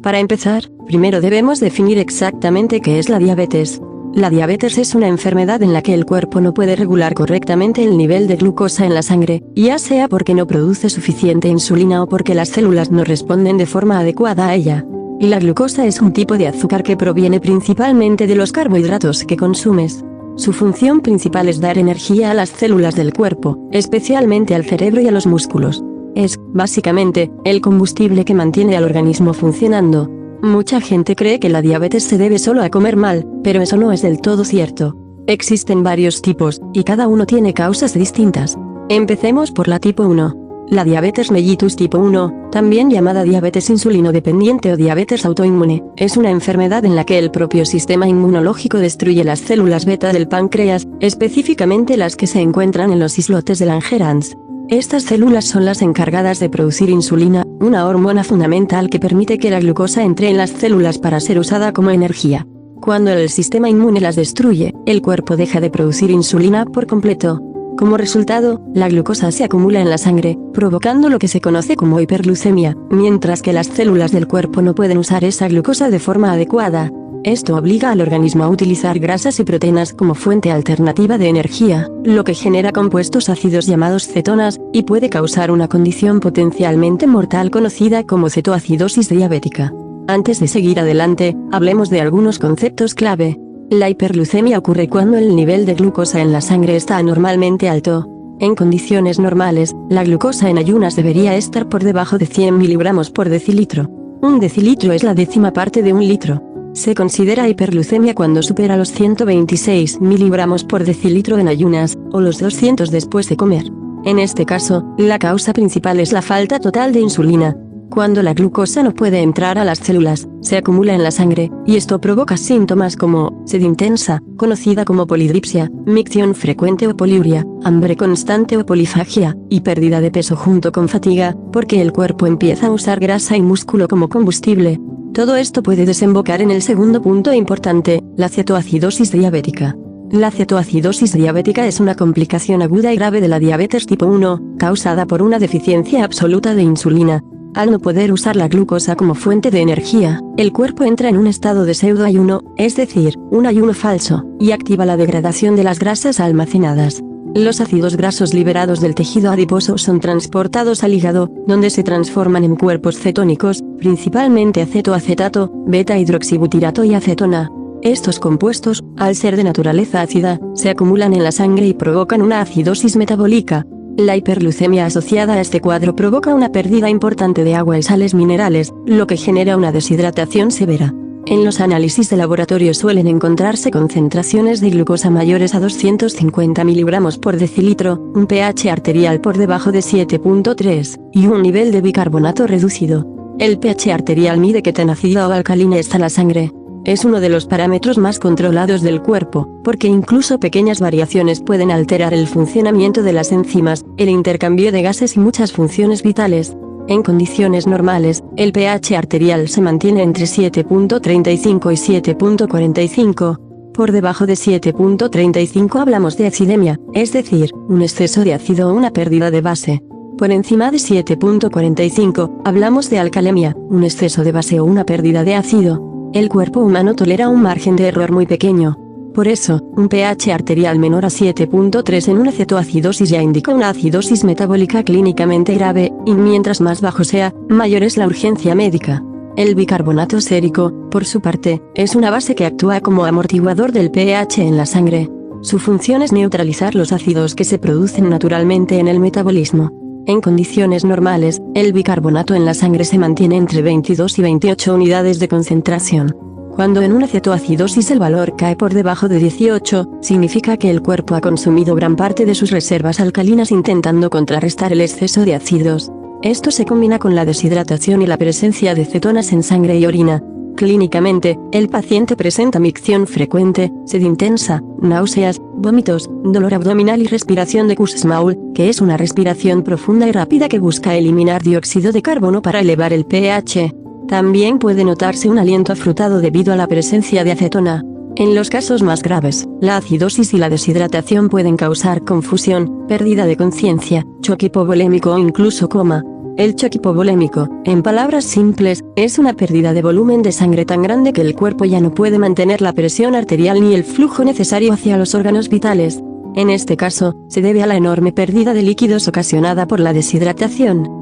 Para empezar, primero debemos definir exactamente qué es la diabetes. La diabetes es una enfermedad en la que el cuerpo no puede regular correctamente el nivel de glucosa en la sangre, ya sea porque no produce suficiente insulina o porque las células no responden de forma adecuada a ella. Y la glucosa es un tipo de azúcar que proviene principalmente de los carbohidratos que consumes. Su función principal es dar energía a las células del cuerpo, especialmente al cerebro y a los músculos. Es, básicamente, el combustible que mantiene al organismo funcionando. Mucha gente cree que la diabetes se debe solo a comer mal, pero eso no es del todo cierto. Existen varios tipos, y cada uno tiene causas distintas. Empecemos por la tipo 1. La diabetes mellitus tipo 1, también llamada diabetes insulinodependiente o diabetes autoinmune, es una enfermedad en la que el propio sistema inmunológico destruye las células beta del páncreas, específicamente las que se encuentran en los islotes de Langerhans. Estas células son las encargadas de producir insulina, una hormona fundamental que permite que la glucosa entre en las células para ser usada como energía. Cuando el sistema inmune las destruye, el cuerpo deja de producir insulina por completo. Como resultado, la glucosa se acumula en la sangre, provocando lo que se conoce como hiperglucemia, mientras que las células del cuerpo no pueden usar esa glucosa de forma adecuada. Esto obliga al organismo a utilizar grasas y proteínas como fuente alternativa de energía, lo que genera compuestos ácidos llamados cetonas, y puede causar una condición potencialmente mortal conocida como cetoacidosis diabética. Antes de seguir adelante, hablemos de algunos conceptos clave. La hiperglucemia ocurre cuando el nivel de glucosa en la sangre está anormalmente alto. En condiciones normales, la glucosa en ayunas debería estar por debajo de 100 miligramos por decilitro. Un decilitro es la décima parte de un litro. Se considera hiperglucemia cuando supera los 126 miligramos por decilitro en ayunas, o los 200 después de comer. En este caso, la causa principal es la falta total de insulina. Cuando la glucosa no puede entrar a las células, se acumula en la sangre, y esto provoca síntomas como sed intensa, conocida como polidipsia, micción frecuente o poliuria, hambre constante o polifagia, y pérdida de peso junto con fatiga, porque el cuerpo empieza a usar grasa y músculo como combustible. Todo esto puede desembocar en el segundo punto importante, la cetoacidosis diabética. La cetoacidosis diabética es una complicación aguda y grave de la diabetes tipo 1, causada por una deficiencia absoluta de insulina. Al no poder usar la glucosa como fuente de energía, el cuerpo entra en un estado de pseudoayuno, es decir, un ayuno falso, y activa la degradación de las grasas almacenadas. Los ácidos grasos liberados del tejido adiposo son transportados al hígado, donde se transforman en cuerpos cetónicos, principalmente acetoacetato, beta-hidroxibutirato y acetona. Estos compuestos, al ser de naturaleza ácida, se acumulan en la sangre y provocan una acidosis metabólica. La hiperglucemia asociada a este cuadro provoca una pérdida importante de agua y sales minerales, lo que genera una deshidratación severa. En los análisis de laboratorio suelen encontrarse concentraciones de glucosa mayores a 250 miligramos por decilitro, un pH arterial por debajo de 7.3, y un nivel de bicarbonato reducido. El pH arterial mide qué tan ácida o alcalina está la sangre. Es uno de los parámetros más controlados del cuerpo, porque incluso pequeñas variaciones pueden alterar el funcionamiento de las enzimas, el intercambio de gases y muchas funciones vitales. En condiciones normales, el pH arterial se mantiene entre 7.35 y 7.45. Por debajo de 7.35 hablamos de acidemia, es decir, un exceso de ácido o una pérdida de base. Por encima de 7.45, hablamos de alcalemia, un exceso de base o una pérdida de ácido. El cuerpo humano tolera un margen de error muy pequeño. Por eso, un pH arterial menor a 7.3 en una cetoacidosis ya indica una acidosis metabólica clínicamente grave, y mientras más bajo sea, mayor es la urgencia médica. El bicarbonato sérico, por su parte, es una base que actúa como amortiguador del pH en la sangre. Su función es neutralizar los ácidos que se producen naturalmente en el metabolismo. En condiciones normales, el bicarbonato en la sangre se mantiene entre 22 y 28 unidades de concentración. Cuando en una cetoacidosis el valor cae por debajo de 18, significa que el cuerpo ha consumido gran parte de sus reservas alcalinas intentando contrarrestar el exceso de ácidos. Esto se combina con la deshidratación y la presencia de cetonas en sangre y orina. Clínicamente, el paciente presenta micción frecuente, sed intensa, náuseas, vómitos, dolor abdominal y respiración de Kussmaul, que es una respiración profunda y rápida que busca eliminar dióxido de carbono para elevar el pH. También puede notarse un aliento afrutado debido a la presencia de acetona. En los casos más graves, la acidosis y la deshidratación pueden causar confusión, pérdida de conciencia, choque hipovolémico o incluso coma. El choque hipovolémico, en palabras simples, es una pérdida de volumen de sangre tan grande que el cuerpo ya no puede mantener la presión arterial ni el flujo necesario hacia los órganos vitales. En este caso, se debe a la enorme pérdida de líquidos ocasionada por la deshidratación.